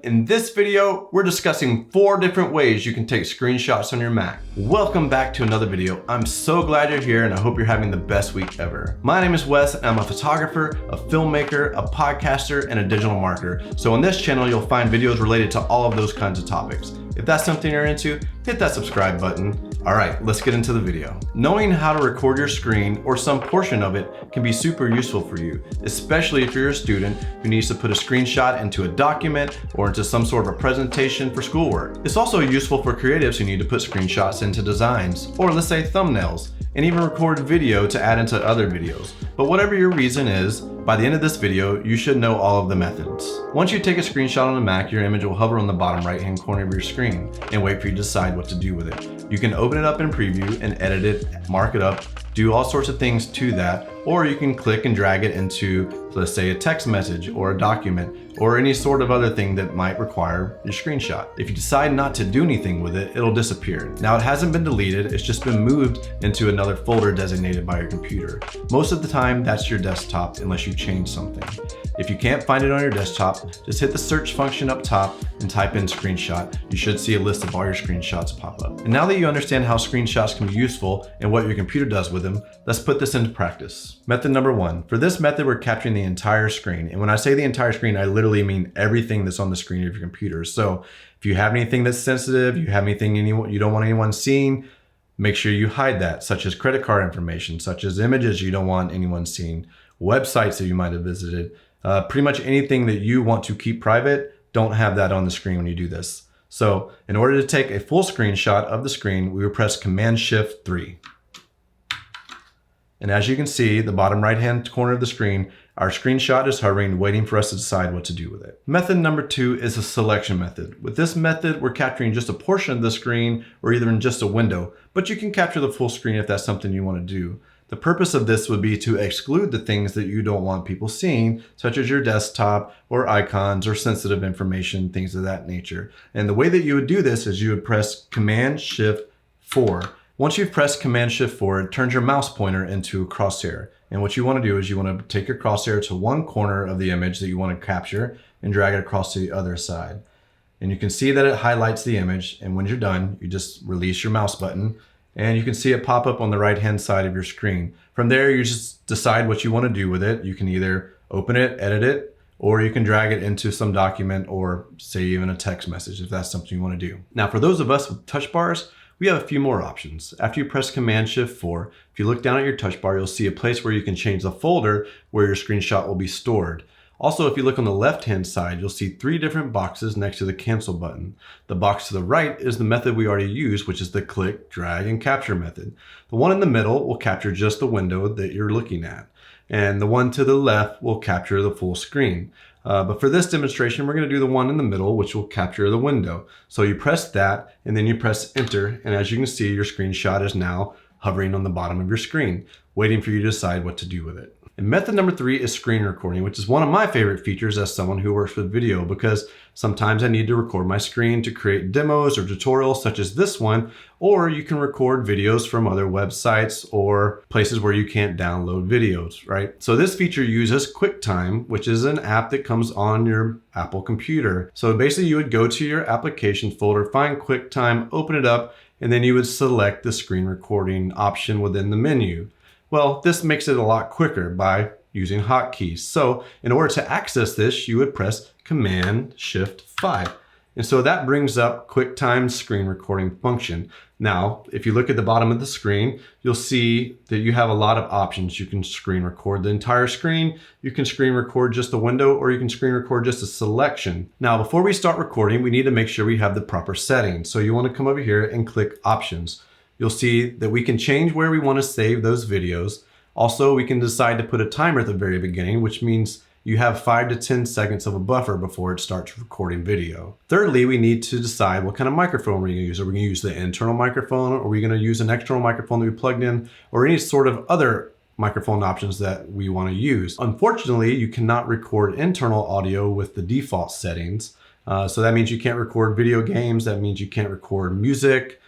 In this video, we're discussing 4 different ways you can take screenshots on your Mac. Welcome back to another video. I'm so glad you're here and I hope you're having the best week ever. My name is Wes and I'm a photographer, a filmmaker, a podcaster, and a digital marketer. So on this channel, you'll find videos related to all of those kinds of topics. If that's something you're into, hit that subscribe button. All right, let's get into the video. Knowing how to record your screen or some portion of it can be super useful for you, especially if you're a student who needs to put a screenshot into a document or into some sort of a presentation for schoolwork. It's also useful for creatives who need to put screenshots into designs, or let's say thumbnails, and even record video to add into other videos. But whatever your reason is, by the end of this video, you should know all of the methods. Once you take a screenshot on a Mac, your image will hover on the bottom right-hand corner of your screen and wait for you to decide what to do with it. You can open it up in preview and edit it, mark it up, do all sorts of things to that, or you can click and drag it into, let's say, a text message or a document or any sort of other thing that might require your screenshot. If you decide not to do anything with it, it'll disappear. Now, it hasn't been deleted, it's just been moved into another folder designated by your computer. Most of the time, that's your desktop unless you change something. If you can't find it on your desktop, just hit the search function up top and type in screenshot. You should see a list of all your screenshots pop up. And now that you understand how screenshots can be useful and what your computer does with them, let's put this into practice. Method number 1. For this method, we're capturing the entire screen. And when I say the entire screen, I literally mean everything that's on the screen of your computer. So if you have anything that's sensitive, you have anything you don't want anyone seeing, make sure you hide that, such as credit card information, such as images you don't want anyone seeing, websites that you might have visited, pretty much anything that you want to keep private, don't have that on the screen when you do this. So in order to take a full screenshot of the screen, we will press Command-Shift-3. And as you can see, the bottom right-hand corner of the screen, our screenshot is hovering, waiting for us to decide what to do with it. Method number 2 is a selection method. With this method, we're capturing just a portion of the screen or either in just a window, but you can capture the full screen if that's something you want to do. The purpose of this would be to exclude the things that you don't want people seeing, such as your desktop or icons or sensitive information, things of that nature. And the way that you would do this is you would press Command-Shift-4. Once you've pressed Command-Shift-4, it turns your mouse pointer into a crosshair. And what you want to do is you want to take your crosshair to one corner of the image that you want to capture and drag it across to the other side. And you can see that it highlights the image. And when you're done, you just release your mouse button and you can see it pop up on the right-hand side of your screen. From there, you just decide what you want to do with it. You can either open it, edit it, or you can drag it into some document or say even a text message if that's something you want to do. Now, for those of us with touch bars, we have a few more options. After you press Command-Shift-4, if you look down at your touch bar, you'll see a place where you can change the folder where your screenshot will be stored. Also, if you look on the left-hand side, you'll see 3 different boxes next to the cancel button. The box to the right is the method we already used, which is the click, drag, and capture method. The one in the middle will capture just the window that you're looking at. And the one to the left will capture the full screen. But for this demonstration, we're going to do the one in the middle, which will capture the window. So you press that, and then you press enter. And as you can see, your screenshot is now hovering on the bottom of your screen, waiting for you to decide what to do with it. And method number 3 is screen recording, which is one of my favorite features as someone who works with video, because sometimes I need to record my screen to create demos or tutorials such as this one, or you can record videos from other websites or places where you can't download videos, right? So this feature uses QuickTime, which is an app that comes on your Apple computer. So basically you would go to your applications folder, find QuickTime, open it up, and then you would select the screen recording option within the menu. Well, this makes it a lot quicker by using hotkeys. So in order to access this, you would press Command-Shift-5. And so that brings up QuickTime's screen recording function. Now, if you look at the bottom of the screen, you'll see that you have a lot of options. You can screen record the entire screen, you can screen record just the window, or you can screen record just a selection. Now, before we start recording, we need to make sure we have the proper settings. So you want to come over here and click Options. You'll see that we can change where we want to save those videos. Also, we can decide to put a timer at the very beginning, which means you have 5 to 10 seconds of a buffer before it starts recording video. Thirdly, we need to decide what kind of microphone we're going to use. Are we going to use the internal microphone? Or are we going to use an external microphone that we plugged in? Or any sort of other microphone options that we want to use. Unfortunately, you cannot record internal audio with the default settings. So that means you can't record video games. That means you can't record music.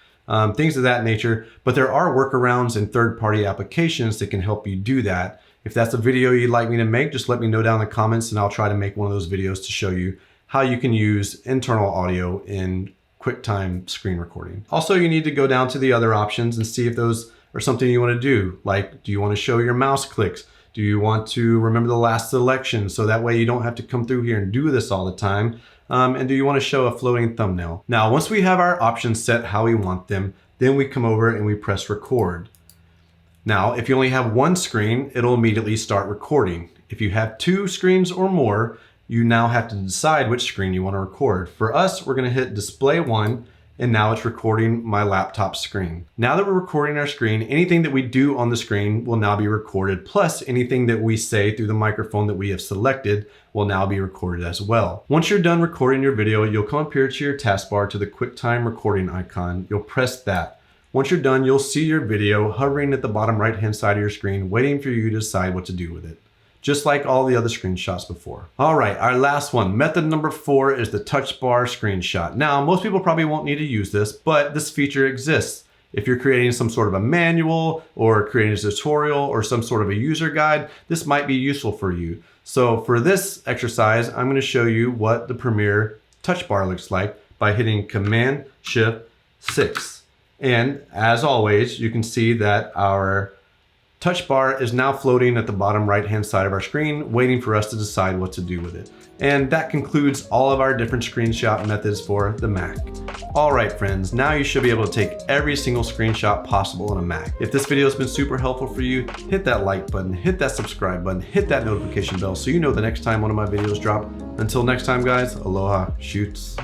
Things of that nature. But there are workarounds and third-party applications that can help you do that. If that's a video you'd like me to make, just let me know down in the comments and I'll try to make one of those videos to show you how you can use internal audio in QuickTime screen recording. Also, you need to go down to the other options and see if those are something you want to do. Like, do you want to show your mouse clicks? Do you want to remember the last selection so that way you don't have to come through here and do this all the time? And do you want to show a floating thumbnail? Now, once we have our options set how we want them, then we come over and we press record. Now, if you only have one screen, it'll immediately start recording. If you have two screens or more, you now have to decide which screen you want to record. For us, we're going to hit display 1, and now it's recording my laptop screen. Now that we're recording our screen, anything that we do on the screen will now be recorded, plus anything that we say through the microphone that we have selected will now be recorded as well. Once you're done recording your video, you'll come up here to your taskbar to the QuickTime recording icon. You'll press that. Once you're done, you'll see your video hovering at the bottom right-hand side of your screen, waiting for you to decide what to do with it, just like all the other screenshots before. All right, our last one, method number 4 is the touch bar screenshot. Now, most people probably won't need to use this, but this feature exists. If you're creating some sort of a manual or creating a tutorial or some sort of a user guide, this might be useful for you. So for this exercise, I'm gonna show you what the Premiere touch bar looks like by hitting Command-Shift-6. And as always, you can see that our touch bar is now floating at the bottom right-hand side of our screen, waiting for us to decide what to do with it. And that concludes all of our different screenshot methods for the Mac. All right, friends, now you should be able to take every single screenshot possible on a Mac. If this video has been super helpful for you, hit that like button, hit that subscribe button, hit that notification bell so you know the next time one of my videos drop. Until next time, guys, aloha, shoots.